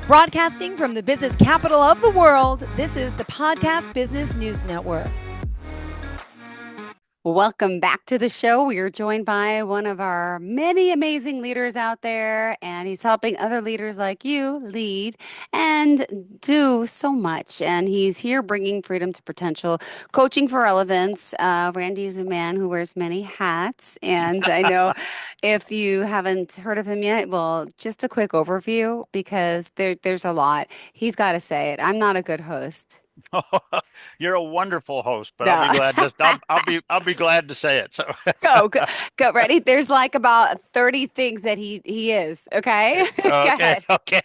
Broadcasting from the business capital of the world, this is the Podcast Business News Network. Welcome back to the show. We are joined by one of our many amazing leaders out there, and he's helping other leaders like you lead and do so much. And he's here bringing freedom to potential, coaching for relevance. Randy is a man who wears many hats, and I know if you haven't heard of him yet, well, just a quick overview because there's a lot. He's got to say it. I'm not a good host. You're a wonderful host, but I'll No. be glad to I'll be glad to say it. So Go, ready? There's like about 30 things that he is. Okay. Go okay, ahead. okay.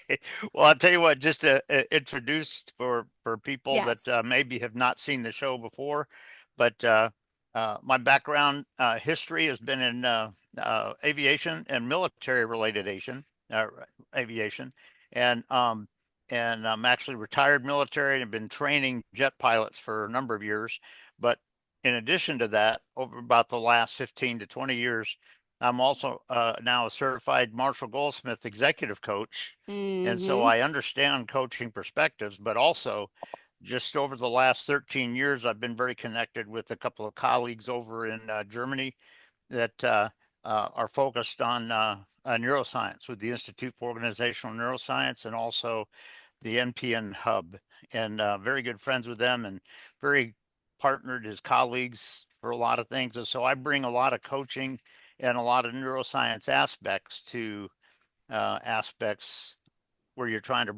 Well, I'll tell you what, just to introduce for people that Yes. maybe have not seen the show before, but my background history has been in aviation and military related aviation, and I'm actually retired military and have been training jet pilots for a number of years. But in addition to that, over about the last 15 to 20 years, I'm also now a certified Marshall Goldsmith executive coach. And so Mm-hmm. I understand coaching perspectives, but also just over the last 13 years, I've been very connected with a couple of colleagues over in Germany that are focused on neuroscience with the Institute for Organizational Neuroscience and also the NPN Hub, and very good friends with them and very partnered as colleagues for a lot of things. And so I bring a lot of coaching and a lot of neuroscience aspects to aspects where you're trying to,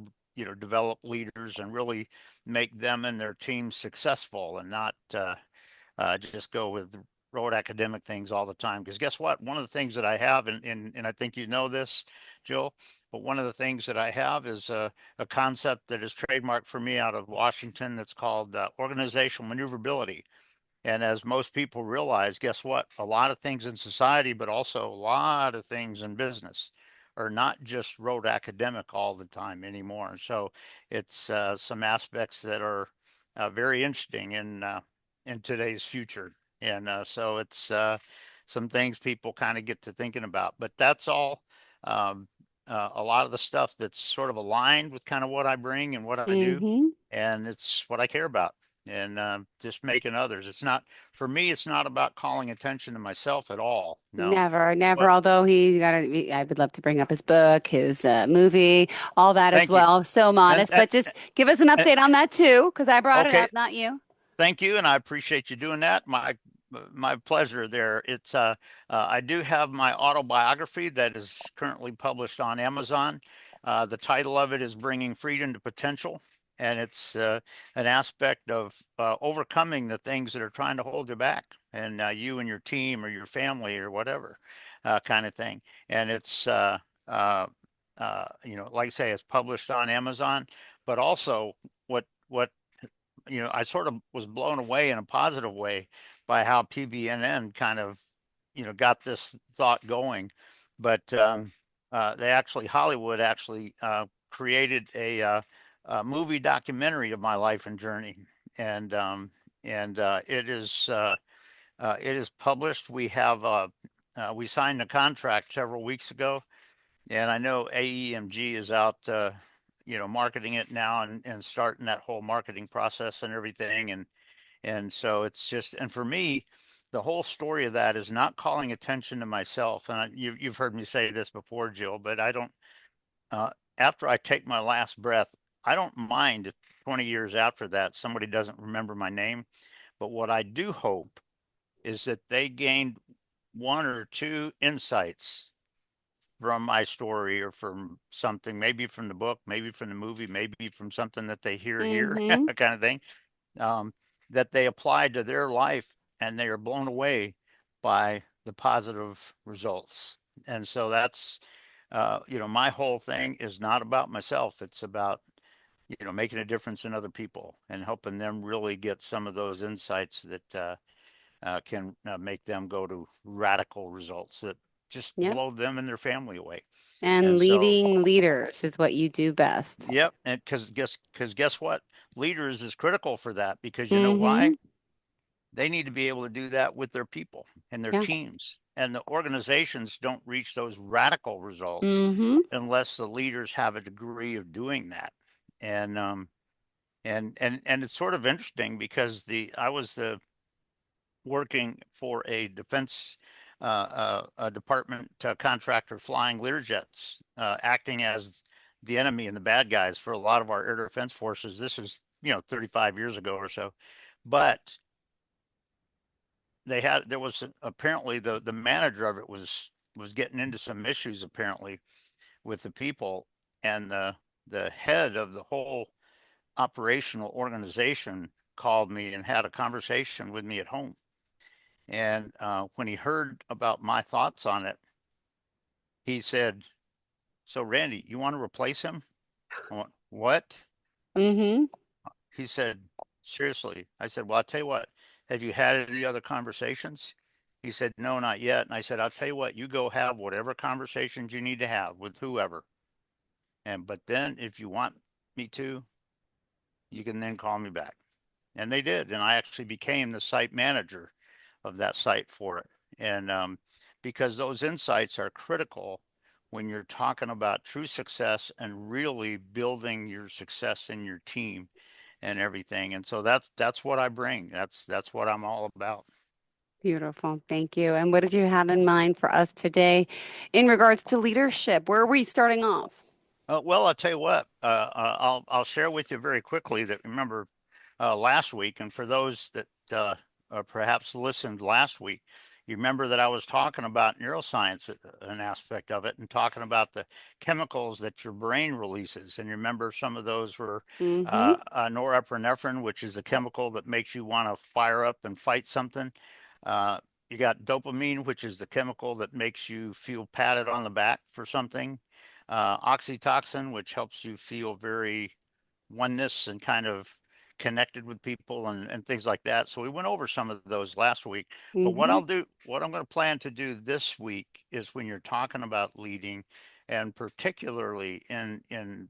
develop leaders and really make them and their teams successful and not just go with rote academic things all the time. Because guess what? One of the things that I have, and I think you know this, Jill, but one of the things that I have is a concept that is trademarked for me out of Washington that's called organizational maneuverability. And as most people realize, guess what? A lot of things in society, but also a lot of things in business are not just rote academic all the time anymore. So it's some aspects that are very interesting in today's future. And so it's some things people kind of get to thinking about. But that's all um, a lot of the stuff that's sort of aligned with kind of what I bring and what I do. Mm-hmm. And it's what I care about and just making others. It's not, for me, it's not about calling attention to myself at all. No. Never, never. What? Although I would love to bring up his book, his movie, all that as Thank you. well. So And, modest, but just give us an and update on that too, because I brought it okay, up, not you. thank you, and I appreciate you doing that. My pleasure there. It's I do have my autobiography that is currently published on Amazon. The title of it is Bringing Freedom to Potential, and it's an aspect of overcoming the things that are trying to hold you back, and you and your team or your family or whatever kind of thing. And it's like I say, it's published on Amazon, but also what I sort of was blown away in a positive way by how PBNN kind of, got this thought going. But Hollywood actually created a movie documentary of my life and journey, and it is published. We signed a contract several weeks ago, and I know AEMG is out, marketing it now and starting that whole marketing process and everything. And so it's just, and for me, the whole story of that is not calling attention to myself. And you've heard me say this before, Jill, but I don't, uh, after I take my last breath, I don't mind if 20 years after that, somebody doesn't remember my name. But what I do hope is that they gained one or two insights from my story or from something, maybe from the book, maybe from the movie, maybe from something that they hear here, Mm-hmm. kind of thing, um, that they apply to their life and they are blown away by the positive results. And so that's, my whole thing is not about myself. It's about, making a difference in other people and helping them really get some of those insights that can make them go to radical results that just Yep. blow them and their family away. And And so, leading leaders is what you do best. yep. And because guess what? Leaders is critical for that because you know Mm-hmm. why? they need to be able to do that with their people and their Yeah. teams. And the organizations don't reach those radical results Mm-hmm. unless the leaders have a degree of doing that. And and it's sort of interesting because the I was the working for a defense a department contractor flying Learjets, acting as the enemy and the bad guys for a lot of our air defense forces. This is 35 years ago or so, but there was apparently the manager of it was getting into some issues apparently with the people, and the head of the whole operational organization called me and had a conversation with me at home. And when he heard about my thoughts on it, he said, "So Randy, you want to replace him?" I went, "What?" Mm-hmm. He said, "Seriously?" I said, "Well, I'll tell you what, have you had any other conversations?" He said, "No, not yet." And I said, "I'll tell you what, you go have whatever conversations you need to have with whoever. But then if you want me to, you can then call me back." And they did. And I actually became the site manager of that site for it. And because those insights are critical when you're talking about true success and really building your success in your team and everything. And so that's what I bring. That's what I'm all about. Beautiful. Thank you. And what did you have in mind for us today in regards to leadership? Where are we starting off? Well, I'll tell you what. I'll share with you very quickly that remember last week, and for those that perhaps listened last week, you remember that I was talking about neuroscience, an aspect of it, and talking about the chemicals that your brain releases. And you remember some of those were Mm-hmm. norepinephrine, which is a chemical that makes you want to fire up and fight something. Uh, you got dopamine, which is the chemical that makes you feel patted on the back for something. Oxytocin, which helps you feel very oneness and kind of connected with people and things like that. So we went over some of those last week. But Mm-hmm. what I'm going to plan to do this week is when you're talking about leading, and particularly in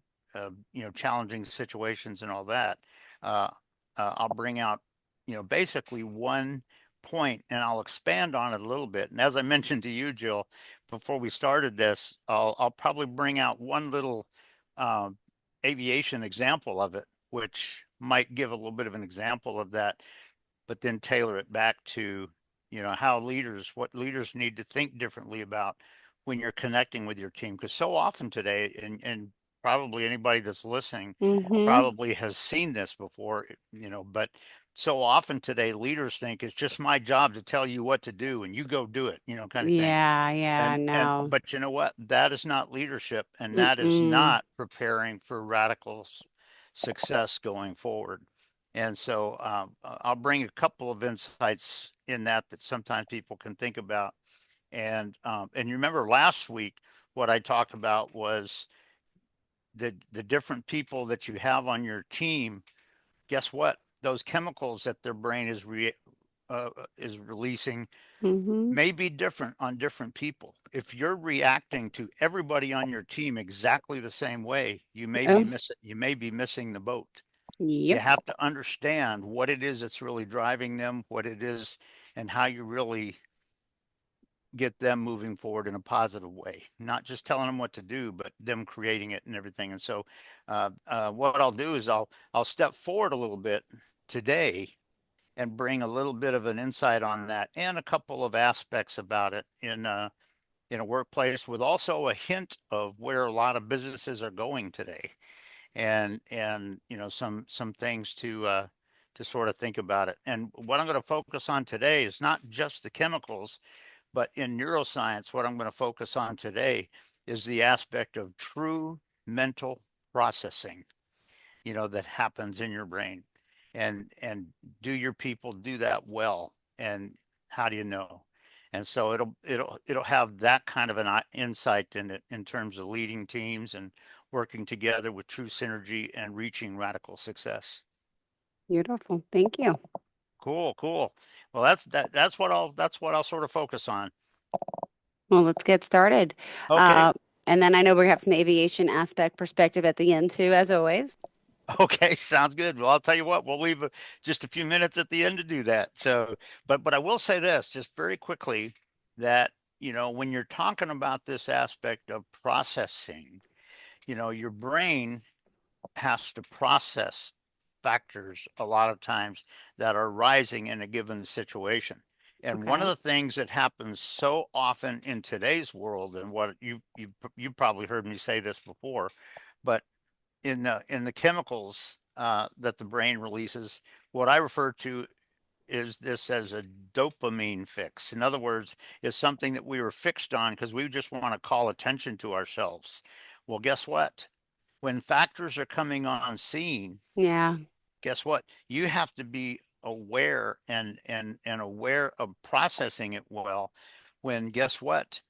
challenging situations and all that, uh, I'll bring out basically one point and I'll expand on it a little bit. And as I mentioned to you, Jill, before we started this, I'll probably bring out one little um, aviation example of it, which might give a little bit of an example of that, but then tailor it back to, how what leaders need to think differently about when you're connecting with your team. Because so often today, and probably anybody that's listening Mm-hmm. probably has seen this before, but so often today, leaders think it's just my job to tell you what to do and you go do it, kind of thing. Yeah, yeah, no. But you know what? That is not leadership, and that is Mm-mm. not preparing for radical success going forward. And so I'll bring a couple of insights in that sometimes people can think about. And you remember last week what I talked about was the different people that you have on your team. Guess what? Those chemicals that their brain is releasing Mm-hmm. may be different on different people. If you're reacting to everybody on your team exactly the same way, Oh, you may be missing the boat. You yep. have to understand what it is that's really driving them, what it is, and how you really get them moving forward in a positive way. Not just telling them what to do, but them creating it and everything. And so, what I'll do is I'll step forward a little bit today and bring a little bit of an insight on that and a couple of aspects about it in a workplace, with also a hint of where a lot of businesses are going today, and some things to sort of think about it. And what I'm going to focus on today is not just the chemicals, but in neuroscience, what I'm going to focus on today is the aspect of true mental processing, that happens in your brain. And do your people do that well? And how do you know? And so it'll have that kind of an insight in it in terms of leading teams and working together with true synergy and reaching radical success. Beautiful. Thank you. Cool, cool. Well, that's what I'll sort of focus on. Well, let's get started. Okay. Uh, and then I know we have some aviation aspect perspective at the end too, as always. Okay, sounds good. Well, I'll tell you what, we'll leave just a few minutes at the end to do that. So, but I will say this just very quickly that, when you're talking about this aspect of processing, your brain has to process factors a lot of times that are rising in a given situation. And one of Okay. the things that happens so often in today's world, and what you probably heard me say this before, but in the chemicals that the brain releases, what I refer to is this as a dopamine fix. In other words, is something that we were fixed on because we just want to call attention to ourselves. Well, guess what? When factors are coming on scene, Yeah. guess what? You have to be aware and aware of processing it well. When guess what?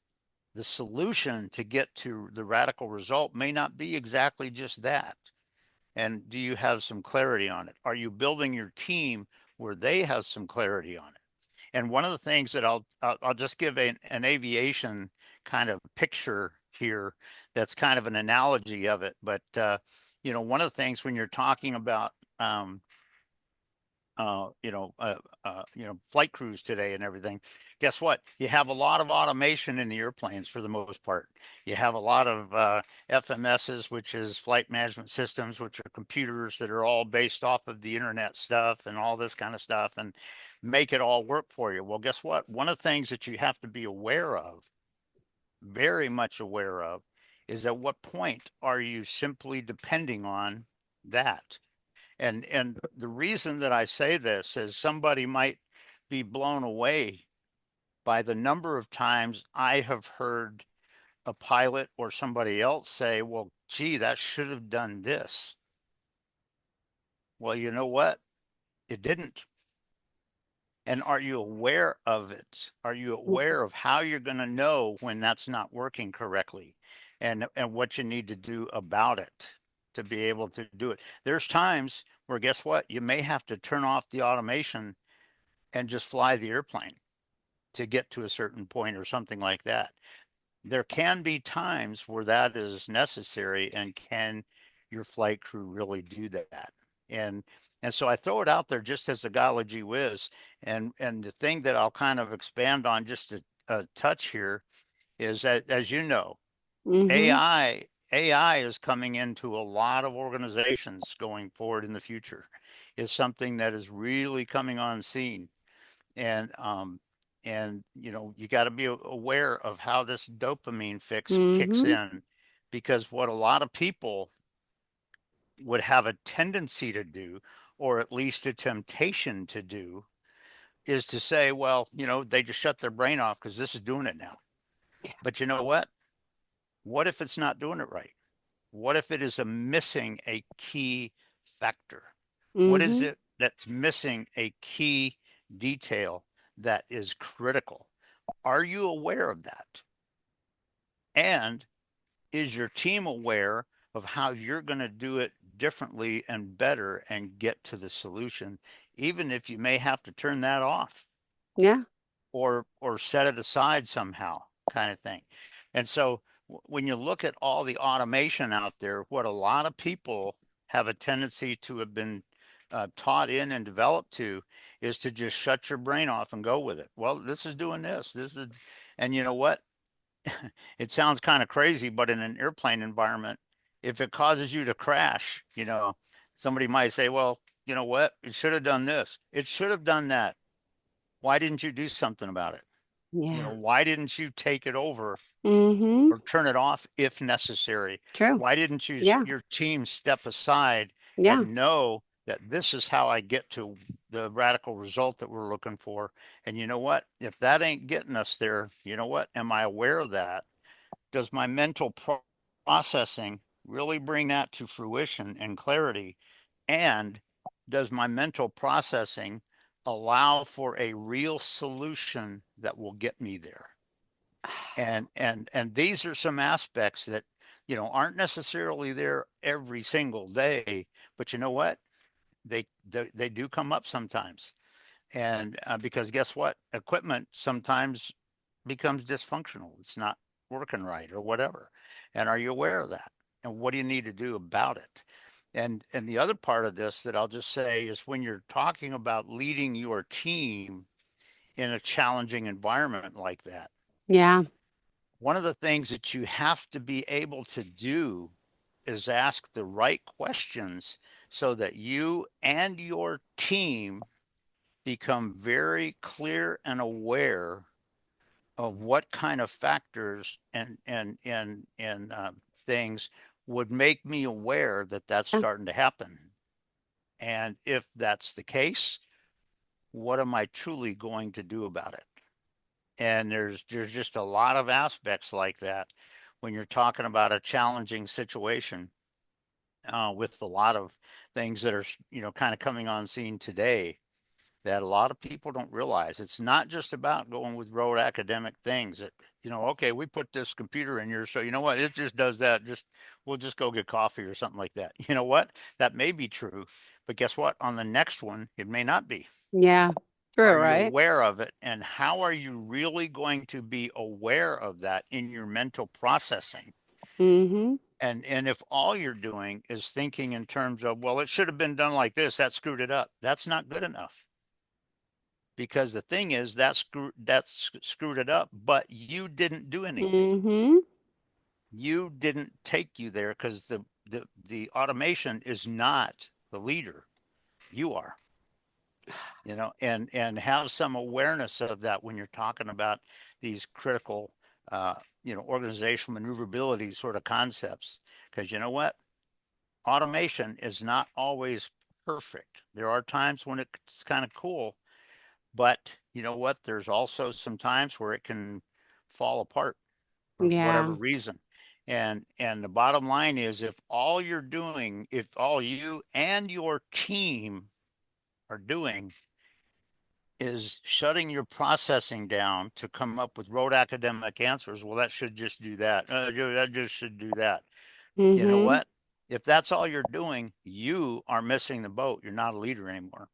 The solution to get to the radical result may not be exactly just that. And do you have some clarity on it? Are you building your team where they have some clarity on it? And one of the things that I'll just give an aviation kind of picture here that's kind of an analogy of it. But one of the things when you're talking about um, flight crews today and everything. Guess what? You have a lot of automation in the airplanes for the most part. You have a lot of FMSs, which is flight management systems, which are computers that are all based off of the internet stuff and all this kind of stuff and make it all work for you. Well, guess what? One of the things that you have to be aware of, very much aware of, is at what point are you simply depending on that? And the reason that I say this is somebody might be blown away by the number of times I have heard a pilot or somebody else say, well, gee, that should have done this. Well, you know what? It didn't. And are you aware of it? Are you aware of how you're going to know when that's not working correctly and what you need to do about it to be able to do it? There's times where guess what? You may have to turn off the automation and just fly the airplane to get to a certain point or something like that. There can be times where that is necessary, and can your flight crew really do that? And and so I throw it out there just as a golly gee whiz. And the thing that I'll kind of expand on just a touch here is that, as you know, Mm-hmm. AI is coming into a lot of organizations going forward in the future. Is something that is really coming on scene. And you got to be aware of how this dopamine fix kicks Mm-hmm. in, because what a lot of people would have a tendency to do, or at least a temptation to do, is to say, well, they just shut their brain off because this is doing it now. But you know what if it's not doing it right? What if it is missing a key factor? What is Mm-hmm. it that's missing a key detail that is critical? Are you aware of that? And is your team aware of how you're going to do it differently and better and get to the solution, even if you may have to turn that off Yeah. or set it aside somehow, kind of thing. And so when you look at all the automation out there, what a lot of people have a tendency to have been taught in and developed to is to just shut your brain off and go with it. Well, this is doing this. This is, and you know what? It sounds kind of crazy, but in an airplane environment, if it causes you to crash, somebody might say, well, you know what? It should have done this. It should have done that. Why didn't you do something about it? Yeah. Why didn't you take it over Mm-hmm. or turn it off if necessary? True. Why didn't Yeah. your team step aside Yeah. and know that this is how I get to the radical result that we're looking for? And you know what? If that ain't getting us there, you know what? Am I aware of that? Does my mental processing really bring that to fruition and clarity? And does my mental processing allow for a real solution that will get me there? And these are some aspects that aren't necessarily there every single day, but you know what? They do come up sometimes. And because guess what? Equipment sometimes becomes dysfunctional. It's not working right or whatever. And are you aware of that? And what do you need to do about it? And the other part of this that I'll just say is when you're talking about leading your team in a challenging environment like that, Yeah. one of the things that you have to be able to do is ask the right questions so that you and your team become very clear and aware of what kind of factors and things would make me aware that that's Yeah. starting to happen. And if that's the case, what am I truly going to do about it? And there's just a lot of aspects like that when you're talking about a challenging situation with a lot of things that are kind of coming on scene today that a lot of people don't realize. It's not just about going with rote academic things that, okay, we put this computer in here, so you know what, it just does that. Just we'll just go get coffee or something like that. You know what? That may be true, but guess what? On the next one, it may not be. Yeah. Are True, you right? aware of it? And how are you really going to be aware of that in your mental processing? Mm-hmm. And if all you're doing is thinking in terms of, well, it should have been done like this, that screwed it up. That's not good enough. Because the thing is that's screwed it up, but you didn't do anything. Mm-hmm. You didn't take you there because the automation is not the leader. You are, and have some awareness of that when you're talking about these critical organizational maneuverability sort of concepts. Because you know what? Automation is not always perfect. There are times when it's kind of cool, but you know what? There's also some times where it can fall apart for whatever Yeah. reason. And the bottom line is if all you and your team are doing is shutting your processing down to come up with rote academic answers, well, that should just do that. That just should do that. You know Mm-hmm. what? If that's all you're doing, you are missing the boat. You're not a leader anymore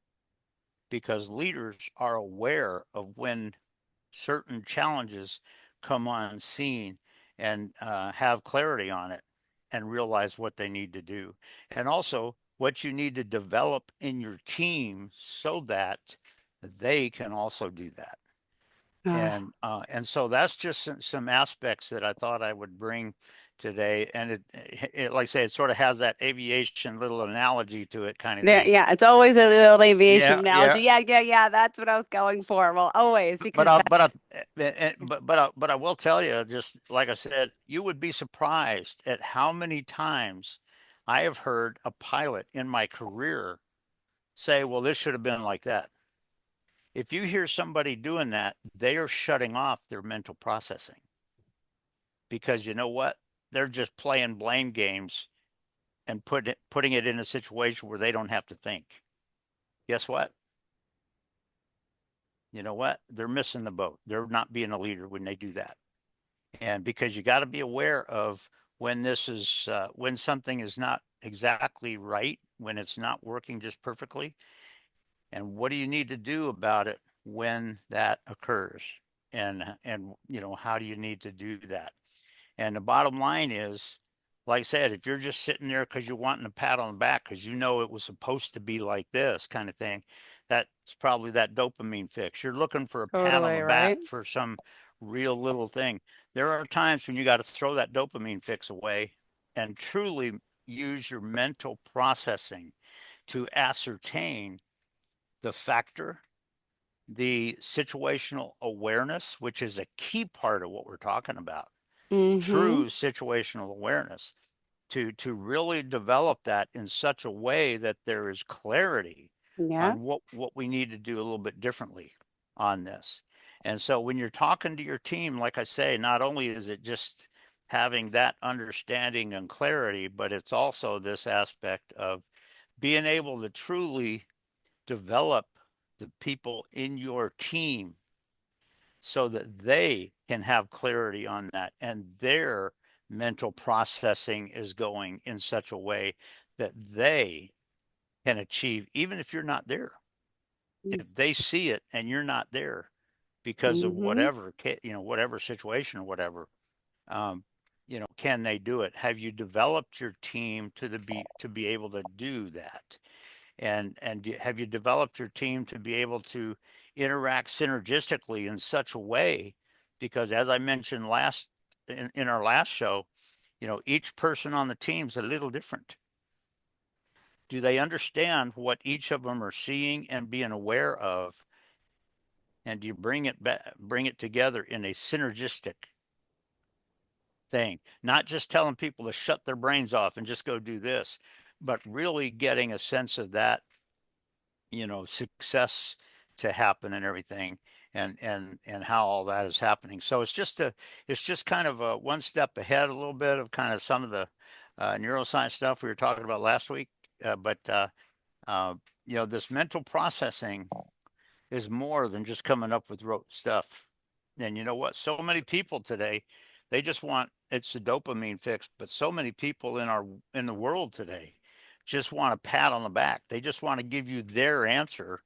because leaders are aware of when certain challenges come on scene and have clarity on it and realize what they need to do. And also what you need to develop in your team so that they can also do that. And so that's just some aspects that I thought I would bring today. And it like I say, it sort of has that aviation little analogy to it kind of There, thing. yeah, it's always a little aviation Yeah, analogy. yeah. Yeah, yeah, yeah. That's what I was going for. Well, always But because I, but I, that's but I will tell you, just like I said, you would be surprised at how many times I have heard a pilot in my career say, "Well, this should have been like that." If you hear somebody doing that, they are shutting off their mental processing because you know what? They're just playing blame games and putting it in a situation where they don't have to think. Guess what? You know what? They're missing the boat. They're not being a leader when they do that. And because you got to be aware of when something is not exactly right, when it's not working just perfectly, and what do you need to do about it when that occurs, and how do you need to do that. And the bottom line is, like I said, if you're just sitting there because you're wanting a pat on the back because you know it was supposed to be like this kind of thing, that's probably that dopamine fix. You're looking for a pat on totally the right. back for some real little thing. There are times when you got to throw that dopamine fix away and truly use your mental processing to ascertain the factor, the situational awareness, which is a key part of what we're talking about. Mm-hmm. True situational awareness to really develop that in such a way that there is clarity Yeah. on what we need to do a little bit differently on this. And so when you're talking to your team, like I say, not only is it just having that understanding and clarity, but it's also this aspect of being able to truly develop the people in your team so that they can have clarity on that and their mental processing is going in such a way that they can achieve, even if you're not there. If they see it and you're not there because of Mm-hmm. whatever, whatever situation or whatever, um, can they do it? Have you developed your team to be able to do that? And have you developed your team to be able to interact synergistically in such a way? Because as I mentioned in our last show, each person on the team's a little different. Do they understand what each of them are seeing and being aware of? And do you bring it together in a synergistic thing? Not just telling people to shut their brains off and just go do this, but really getting a sense of that, success to happen and everything, and how all that is happening. So it's just kind of a one step ahead a little bit of kind of some of the neuroscience stuff we were talking about last week. But uh, this mental processing is more than just coming up with rote stuff. And you know what? So many people today, they just want it's a dopamine fix, but so many people in the world today just want a pat on the back. They just want to give you their answer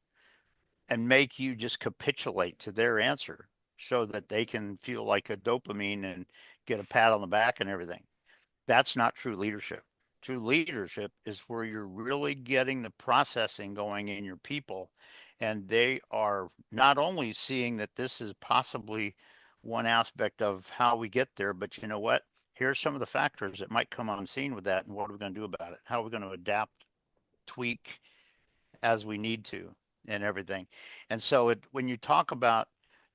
and make you just capitulate to their answer so that they can feel like a dopamine and get a pat on the back and everything. That's not true leadership. True leadership is where you're really getting the processing going in your people. And they are not only seeing that this is possibly one aspect of how we get there, but you know what? Here's some of the factors that might come on scene with that. And what are we going to do about it? How are we going to adapt, tweak as we need to, and everything? And so when you talk about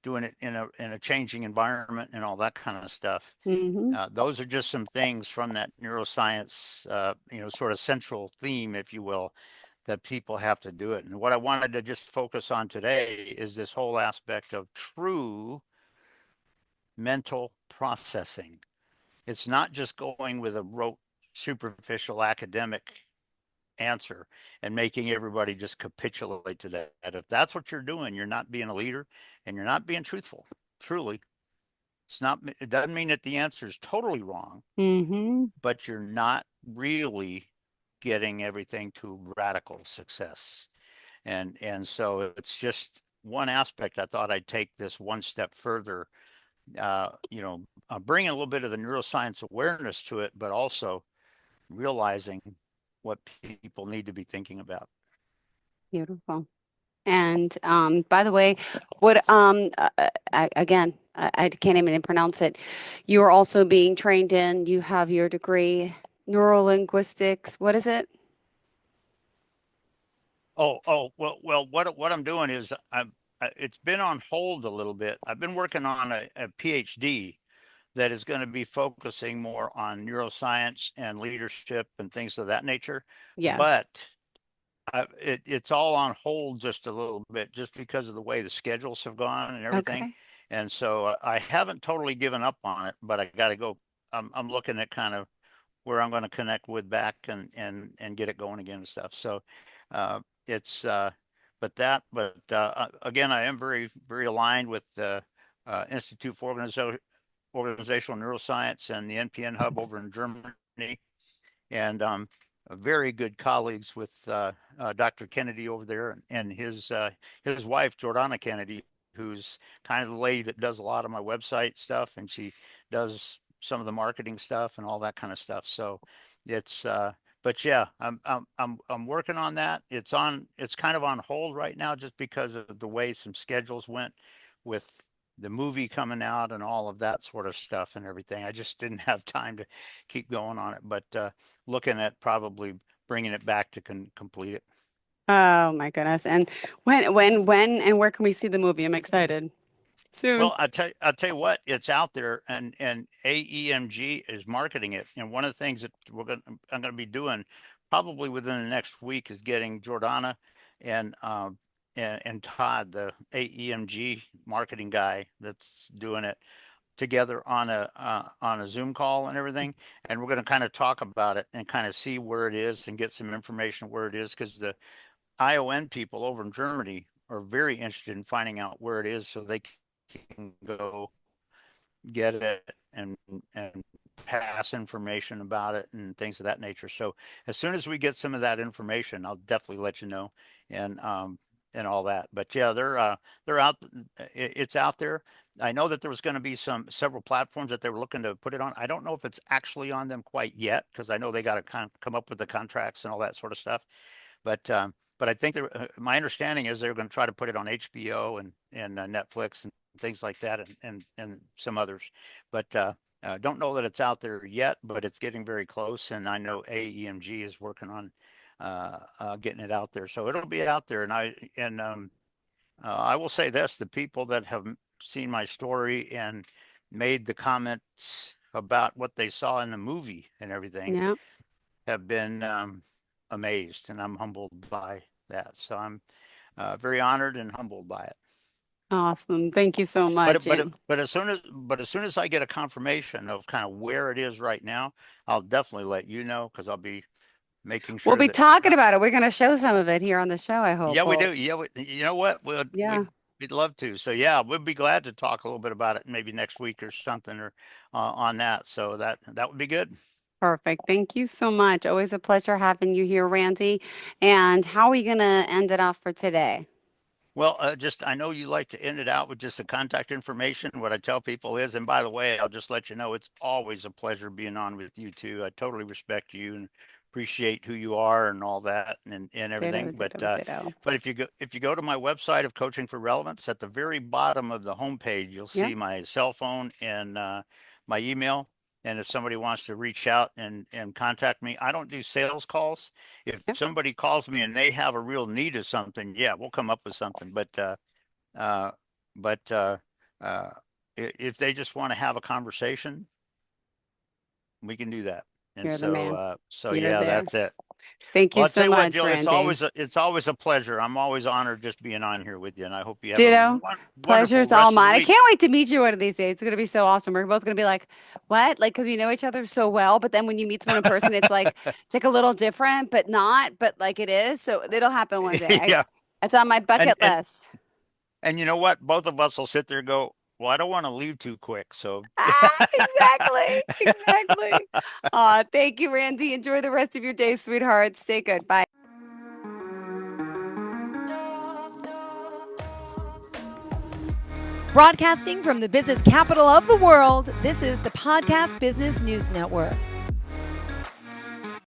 doing it in a changing environment and all that kind of stuff, Mm-hmm. those are just some things from that neuroscience, sort of central theme, if you will, that people have to do it. And what I wanted to just focus on today is this whole aspect of true mental processing. It's not just going with a rote, superficial academic answer and making everybody just capitulate to that. If that's what you're doing, you're not being a leader and you're not being truthful, truly. It doesn't mean that the answer is totally wrong, Mm-hmm. but you're not really getting everything to radical success. And so it's just one aspect. I thought I'd take this one step further, bringing a little bit of the neuroscience awareness to it, but also realizing what people need to be thinking about. Beautiful. And by the way, what again, I can't even pronounce it. You are also being trained in, you have your degree, neurolinguistics. What is it? Well, what I'm doing is it's been on hold a little bit. I've been working on a PhD that is going to be focusing more on neuroscience and leadership and things of that nature. Yes. But it's all on hold just a little bit, just because of the way the schedules have gone and everything. Okay. And so I haven't totally given up on it, but I got to go. I'm looking at kind of where I'm going to connect with back and get it going again and stuff. So it's but again, I am very very aligned with the Institute for Organizational Neuroscience and the NPN Hub over in Germany, and very good colleagues with Dr. Kennedy over there and his wife Jordana Kennedy, who's kind of the lady that does a lot of my website stuff, and she does some of the marketing stuff and all that kind of stuff. So it's but yeah, I'm working on that. It's kind of on hold right now just because of the way some schedules went with the movie coming out and all of that sort of stuff and everything. I just didn't have time to keep going on it, but looking at probably bringing it back to complete it. Oh my goodness. And when, and where can we see the movie? I'm excited. Soon. Well, I'll tell you what, it's out there, and AEMG is marketing it. And one of the things that I'm gonna be doing probably within the next week is getting Jordana and and Todd, the AEMG marketing guy that's doing it, together on a Zoom call and everything, and we're going to kind of talk about it and kind of see where it is and get some information where it is, because the ION people over in Germany are very interested in finding out where it is so they can go get it and pass information about it and things of that nature. So as soon as we get some of that information, I'll definitely let you know. And and all that. But yeah, they're out. It's out there. I know that there was going to be several platforms that they were looking to put it on. I don't know if it's actually on them quite yet because I know they got to come up with the contracts and all that sort of stuff. But I think my understanding is they're going to try to put it on HBO and Netflix and things like that, and some others. But don't know that it's out there yet, but it's getting very close. And I know AEMG is working on getting it out there, so it'll be out there. I will say this: the people that have seen my story and made the comments about what they saw in the movie and everything Yeah. have been amazed, and I'm humbled by that. So I'm very honored and humbled by it. Awesome. Thank you so much. But as soon as I get a confirmation of kind of where it is right now, I'll definitely let you know because I'll be making We'll sure be that talking about it. We're going to show some of it here on the show, I hope. yeah, we do. Yeah, you know what? Yeah. We'd love to. So yeah, we'd be glad to talk a little bit about it maybe next week or something or on that. So that would be good. Perfect. Thank you so much. Always a pleasure having you here, Randy. And how are we going to end it off for today? Well, just I know you like to end it out with just the contact information. What I tell people is, and by the way, I'll just let you know it's always a pleasure being on with you too. I totally respect you and appreciate who you are and all that and everything. Ditto, ditto, ditto. But if you go to my website of Coaching for Relevance, at the very bottom of the homepage, you'll Yeah. see my cell phone and my email. And if somebody wants to reach out and contact me, I don't do sales calls. If Yep. somebody calls me and they have a real need of something, yeah, we'll come up with something. Uh, but if they just want to have a conversation, we can do that. And You're the man. so You're yeah, there. that's it. Thank you Well, I'll tell so you what, much, Jill, Randy. it's always a pleasure. I'm always honored just being on here with you, and I hope you have a Ditto. wonderful Pleasure's all rest of the mine. I week. can't wait to meet you one of these days. It's going to be so awesome. We're both going to be like, what? Like, because we know each other so well. But then when you meet someone in person, it's like a little different, but not, but like it is. So it'll happen one day. Yeah, It's on my bucket and list. and you know what? Both of us will sit there and go, well, I don't want to leave too quick. So Exactly. Exactly. Thank you, Randy. Enjoy the rest of your day, sweetheart. Stay good. Bye. Broadcasting from the business capital of the world, this is the Podcast Business News Network.